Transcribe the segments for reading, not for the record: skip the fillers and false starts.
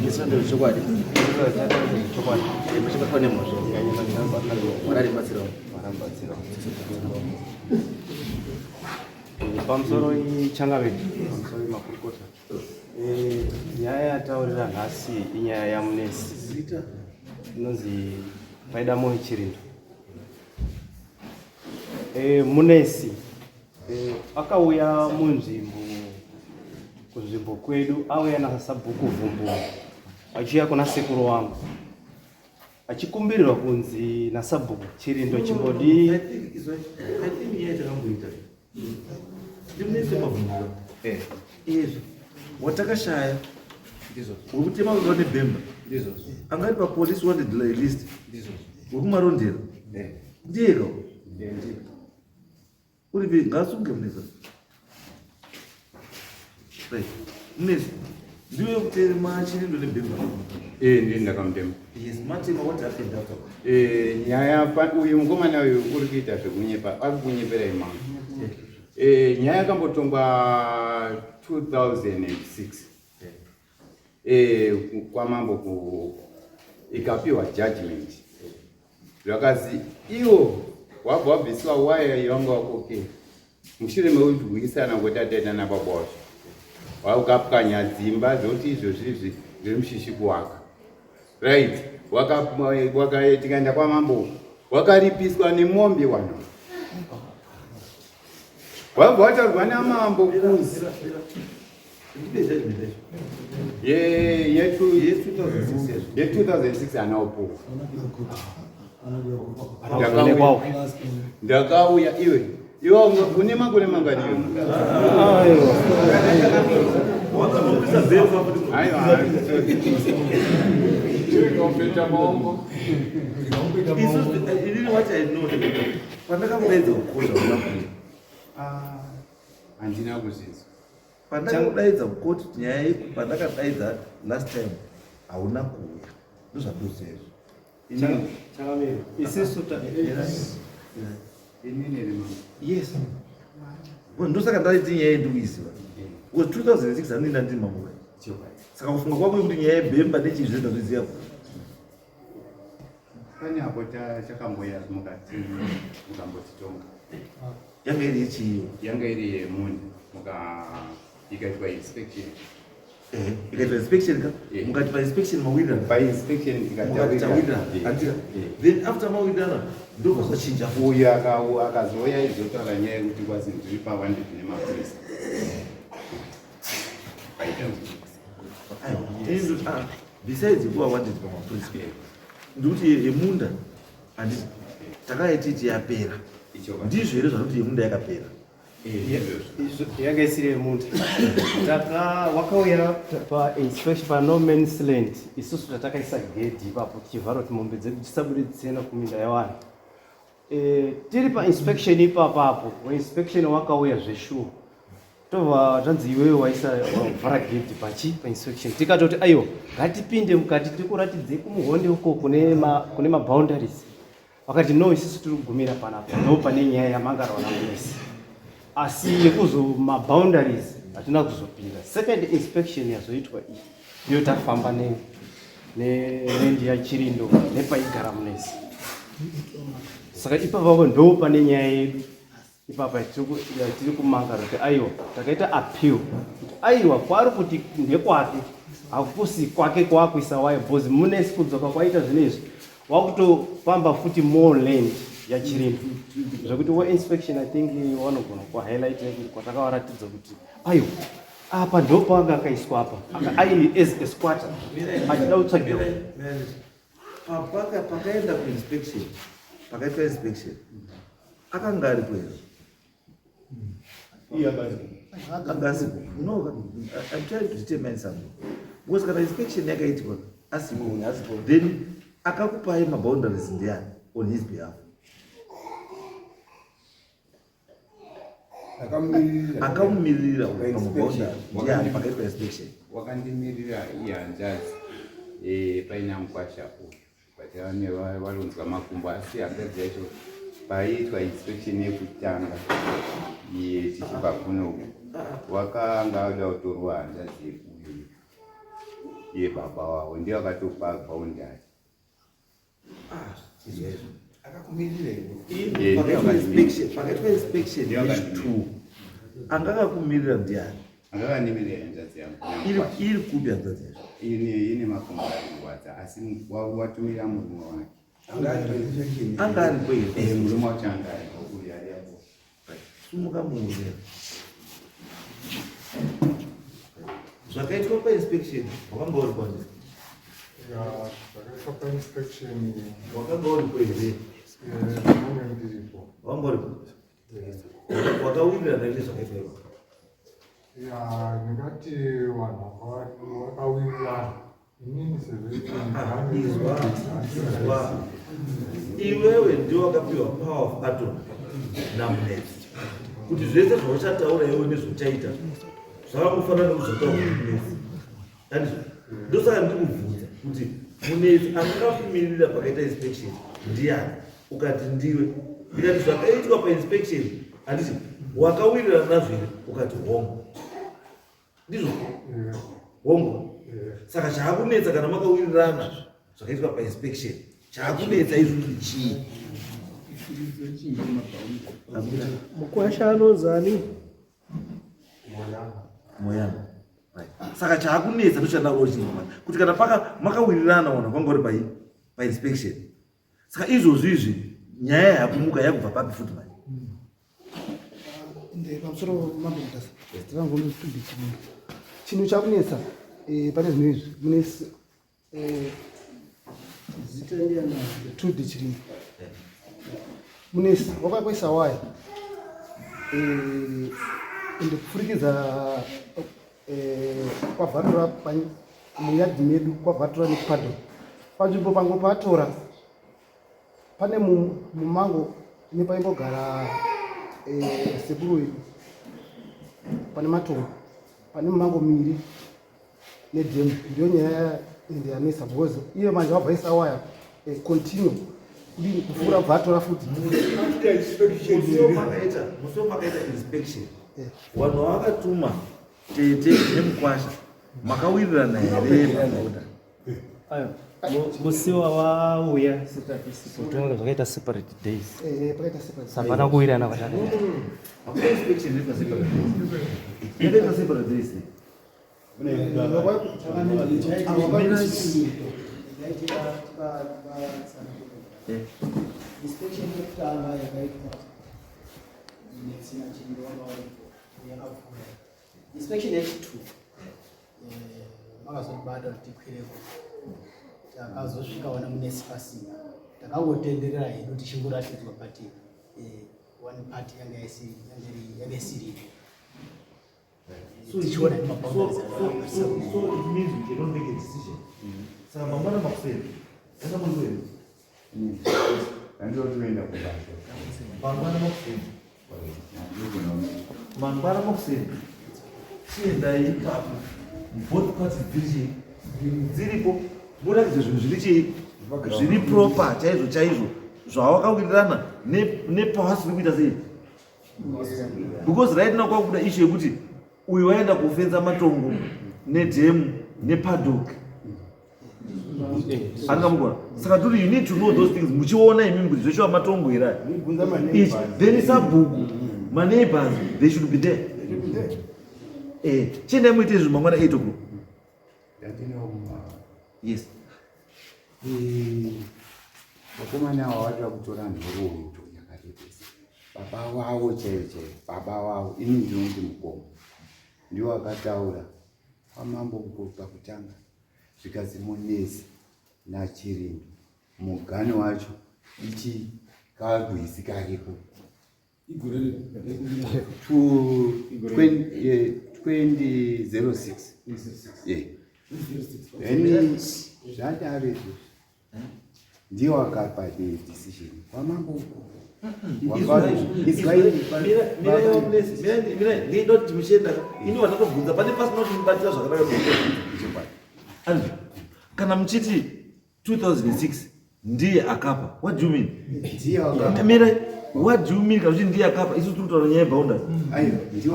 Nisando chokwadi. Chokwadi. Machakafane mozvo. Warari batsira. Warambatsira. Pamusoro iChangaveji, pamusoro makurukota. Nyaya yataurira nhasi inyaya yamunesi. Inonzi Faida Chirindo. Munesi akauya kunzvimbo kwedu, auya nasabhuku vhumbu achiuya kuna sekuru wangu achikumbirirwa kunzi nasabhuku Chirindo chimbodi watakashaya wekutema kuva neBhemba angari papolice wanted list wekumarondera ndiyeka uri ngasunge muneza munezi ndiwe kutema Chirindo neBhemba ndiye ndakamutema. Yes, matema what happened after? Nyaya uyu mukomana uyu uri kuita zvekunyepa ari kunyepera imanga. Nyaya yakambotongwa 2006 kwamambo ikapiwa judgment. Zvakazi iwo wabva wabviswa waya yanga wakoke mushure mekunzwisana kwetataita nababa wacho wakapwanya dzimba dzoti izvo zvizvi zviri mushishi kuwaka right tikaenda kwamambo wakaripiswa nemombe wano wabva wataurwa namambo kunzi ye2006 anaopuwa ndakauya iwe une makore mangani handina kuzvinzwa pandakakudaidza kukoti nyaya pandakadaidza last time hauna kuuya ndozvandosezvo yes ndosaka ndaiti nyaya yendikuiziva because 2006 anoenda ndiri mamuka saka kufunga kwako kuti nyaya yeBhemba nechizvo ndazviziva pane apo takamboya mukati mukambotitonga yanga iri yechiyo yanga iri yemunhu ikaitwa inspection ikaitwa inspection ka mukati painspection mawirana painspection tikatawirana then after mawirana ndobva zvachinja uyu akazouya izotaura nyaya yekuti kwazi ndiri pa100 nemapurisa besides kuva 100 pamapurisa ndikuti yemunda handiti takaititi yapera ndizvo here zvakuti yemunda yakapera yanga isiri yemunda wakauya painspection pano man's land isusu tatakaisa gedhi ipapo tichivhara kuti mombe dzedu dzisabude dzichienda kuminda yavanhu tiri painspection ipapapo wainspection wakauya zveshuwa tobva tanzi iwewe wavhara gedhi painspection tikatoti aiwa ngatipinde mukati tikuratidze kumuhonde uko kune maboundaries wakati no isusu tiri kugumira panapa ndo pane nyaya yamangarwa namunesi asi yekuzo maboundaries hatina kuzopinda. Second inspection yazoitwa iyi ndiyo tafamba nerendi yaChirindo nepaigara munesi saka ipapo ndo pane nyaya yedu ipapa tiri kumanga kuti aiwa takaita appeal kuti aiwa kwari kuti ndekwake hakusi kwake kwakuisa waya bhozi munesi kudzoka kwaita zvinezvi wakutopamba futi more land yaChirindo zvokuti weinspection I think wanogona kuhighlight kwatakawaratidza kuti aiwa apa ndo panga akaiswa apa aini as a squatter achida kutsvagira pakaenda kuinspection pakaitwa inspection akanga ari kwero akangasipo no I'm trying to determine something because kana inspection yakaitwa asipo then akakupai maboundaries ndiani on his behalf akamumirira pamaboundary ndiani pakaitwa inspection wakandimirira ihanzvadzi paina mukwasha uyu vatane varonzwa makumbo asi hanzvadzi yacho paiitwa inspection yekutanga tichibva kuno wakanga ada kutorwa hanzvadzi uyu yebaba wavo ndiyo akatopa boundary. Pakaitwa inspection yechitu angakakumirira ndiani? Angakanimirira hanzvadzi yangu iri kupi hanzvadzi yacho? ine makumbo arikurwadza asi watumira murume wake anga ari kwei? murume wacho anga aripo uyo ari apo. Sumuka muure zvakaitwa painspection wakanga uri kwandiri? Zvakaitwa painspection wakanga uri kwei? nenge ndiripo. Wanga uri wakawirirana ile zvakaitwa ivo? Ndingati vanhu vakawirirana inini iwewe ndio wakapiwa power of atom namunezi kuti zvese zvauchataura iwe nezvauchaita zvavakufanana nekuzotaura munezi. Ndosaka ndikubvunza kuti munezi angakakumirira pakaita inspection ndiani? Ukati ndiwe. Ndikati zvakaitwa painspection handiti wakawirirana nazvo here? Ukati hongo. Ndizvo hongo. Saka chaakunetsa kana makawirirana zvakaitwa painspection, chaakunetsa izvozvi chii? mukwasha anozani moyana. Saka chaakunetsa ndochadauro chii? Kuti kana makawirirana ona kwanga uri painspection, saka izvozvizvi nyaya yakumuka yakubva papi futi mani? Pamusoro maMutasa tirangu nestudi chinhu chakunetsa pane zvinhu izvi mune tudi chirimo munesi wakakwaisa waya ende kufurikidza kwabvatura muyadhi medu kwabvatura nekupadho panzvimbo pangu patora pane mumango nepaimbogara sekuru wedu pane matombo pane mumango miri neDhemba. Ndiyo nyaya ende yanesa because iye manje wabvaisa waya continue kudini kufura bvatora futi muso makaita inspection vanhu vakatuma tete nemukwasha makawirirana here pamauda? musiwa wauya kutonga zvakaita separate days pakaita separate sapana kuwirana kwataka hakuna inspection inoitwa separate days. Inoitwa separate days. inspection yekutanga yakaitwa netsina chindiro yakavhura inspection yechitu makazobata kuti tikwireko takazosvikaona munesi pasina takangotenderera hedu tichingoratidzwa pati one party yanga isiri tichiona So it means we cannot make a decision. Saka mangwana makuseni enda muri kwenu Andinotoenda kubasa. mangwana makuseni mangwana makuseni chiendai ipapo both parties dziripo muratidze zvinhu zviri chii zviri proper chaizvo zvawakawirirana nepawasiri kuita sei. Because right now kwakuda issue yekuti uyu waenda kufenza matongo neDhemu nepaddock angamugona. Saka turi you need to know those things muchiona imimi kuti zveshuwa matongo here ichi then sabhuku maneighbors they should be there. Chiendai muite izvi mangwana 8 o'clock. Yes. Vakomana ava vatoda kutora nhorooto yakarebesa. Baba wavo chaivo baba wavo ini ndinoti mukoma ndiwo akataura kwamambo pakutanga zvikazi munezi nachirindi muganhu wacho ichi kagwisi karipo 2006 then zvadare ndiwo akapa decision kwamambo ndinoti muchienda ini wanatobvunza pane pasina kuti mubatira zvakanaka kana muchiti 2006 ndiye akapa. What do you mean? Ndiye akapa. Mira, what do you mean kuti ndiye akapa? Isu turi kutaura nyaya yeboundary.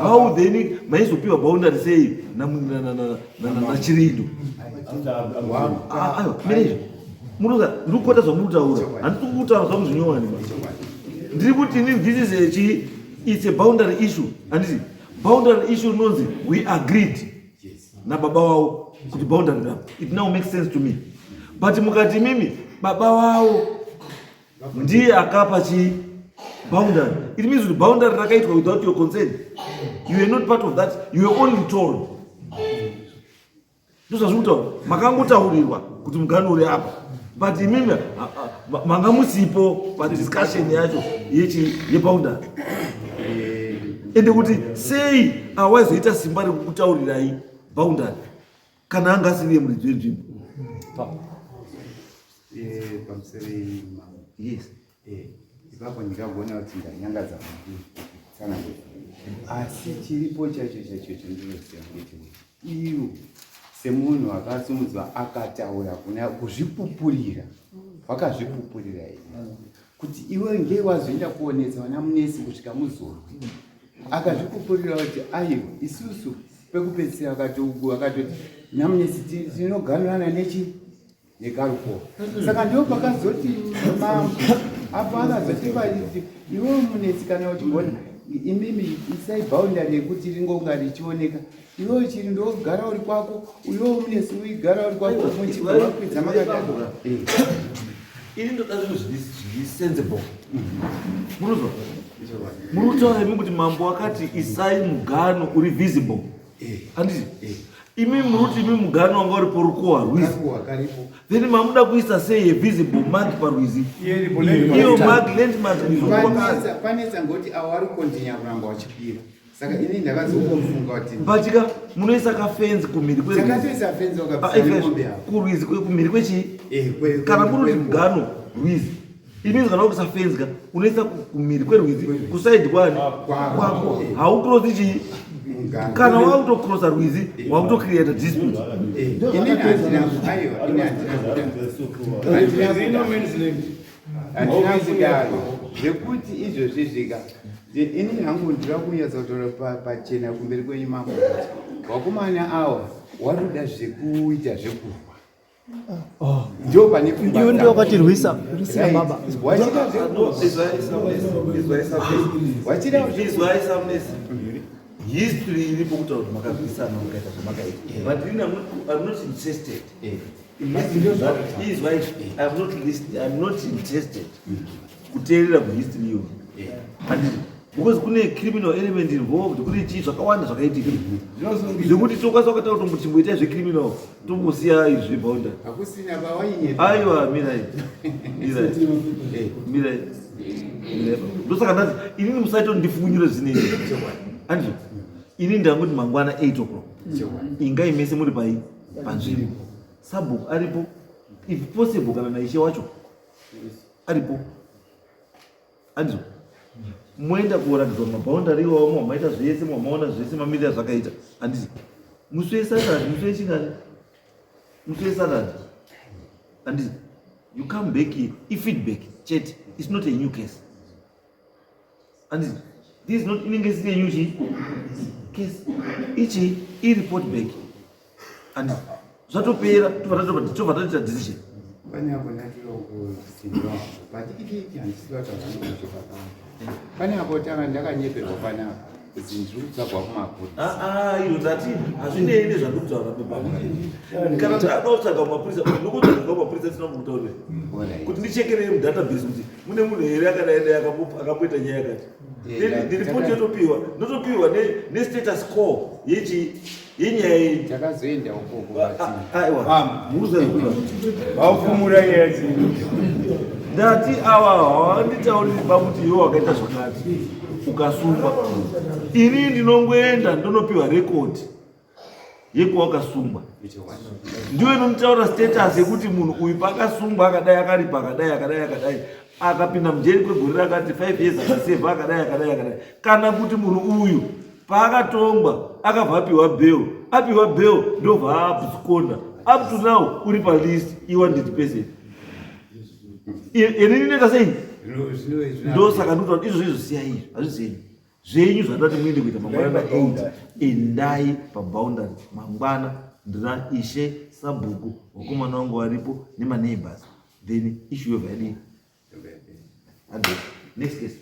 How then maizopiwa boundary sei na chirindo? Mira, munoza ndikupota zvamutaura. Handisi kutaura zvamuzvinyowani. Ndiri kuti this is it's a boundary issue. Handisi boundary issue nonzi we agreed. Na baba wao kuti boundary na. It now makes sense to me. But mukati mimi baba wao ndiye akapa chi boundary. It means the boundary rakaitwa without your consent. You are not part of that. You are only told. Ndozvazvutaura makangotaurirwa kuti muganhu uri apa. But mimi manga musipo pa discussion yacho yeboundary. Ende kuti sei awazoita simba rekukutaurirai boundary kana anga asiri muridzi wenzvimbo. Yes. Ipapo ndikagona kuti ndanyangadza sana asi chiripo chacho ndinoziva ngechekuti iyo semunhu akasimudzwa akataura kuna kuzvipupurira wakazvipupurira ere kuti iwe ngei wazoenda kuonesa vana munesi kusvika muzorwe akazvipupurira kuti aiwa isusu pekupedzisira akatoti namunesi tinoganurana nekarupo saka ndiwo pakazoti apa akazoti variti iwe munesi kana uchigona imimi isai boundary yekuti ringonga richioneka iwe chiri ndogara uri kwako uyo munesi uigara uri kwako muchigwakwidza makadadura ini ndoda zvinhu sensible. Munozwa muri kutaura imi kuti mambo akati isai muganhu uri visible. Handiti imi muri kuti imi muganhu wanga uri porukohwa rwizi. Then mamuda kuisa sei visible mark parwizi iyo mark landmark panetsa ngoti awari kontinya kuramba wachipira saka ini ndakazofunga kuti batika munoisa kafenzi kumhiri kwezakatoisa fenzi wakapisa kurwizi kumhiri kwechi kana muri kuti muganhu rwizi ini kana kuisa fenzi ka unoisa kumhiri kwerwizi kusaidi kwani kwako haucross chi kana wautocrossa rwizi wakutocreate dispute. Zvekuti izvozvi zvika ini hangu ndira kunyatsa kutaura pachena kumberi kwenyu mambo wakomana awa waruda zvekuita zvekurwa ndio pane iwe ndio watirwisa baba history iripo kutaura kuti makabvisana mukaita zvamakaita but I'm not interested. Is why I'm not interested kuteerera kuhistory iyo. Because kune criminal element involved, kune chii zvakawanda zvakaitika zvekuti tokwanisa kutaura kuti muchimboita zvecriminal tombosiya izvi boundary hakusina vawainye aiwa mira ndosaka ndati inini musaito ndifunyire zvinezvi andizvo ini ndangoti mangwana 8 o'clock ingai mese muri pai panzvimbo sabhuku aripo if possible kana naishe wacho aripo andizvo moenda kuratidzwa maboundary iwawo mamaita zvese mamaona zvese mamirira zvakaita handiti musi wesatani musi wechingani musi wesatani handiti you come back here ifeedback chete it's not a new case handiti this is not inenge isiri a new case ichi ireport back handiti zvatopera tobva tatoita decision pane apo natinokusimba but ikiki handisivatavanokuzvipapaa pane apo tanga ndakanyeperwa panapa kuti ndiri kutsvagwa kumapurisa iro ndati hazvinei nezvandikutaura bebaba kana ndadakutsvaga kumapurisa nokutsvaga kumapurisa tinombokutaurira kuti ndichekerei mudatabase kuti mune munhu here akadaidai akamboita nyaya yakati ndiripoti yotopiwa notopiwa nestatus quo yenyaya iyi takazoenda ukoko vafumura nyaya ndati ava havanditauriri pakuti iwo wakaita zvakati ukasungwa ini ndinongoenda ndonopiwa rekodi yekuwakasungwa ndiwe nomutaura status yekuti munhu uyu pakasungwa akadai akaripa akadai akapinda mujeri kwegore rakati 5 years akasevha akadai kana kuti munhu uyu paakatongwa akabva apiwa bail ndobva abvisikonda up to now uri palist 100%. inini nenda sei Zvino- ndo saka ndoti izvo zvizoziya izvo hazvizeni zvenyu zvandati muende kuita mangwana na8 endai paboundary mangwana ndina ishe sabhuku wakomana wangu varipo nemaneighbors then issue yobva yadii. Next case.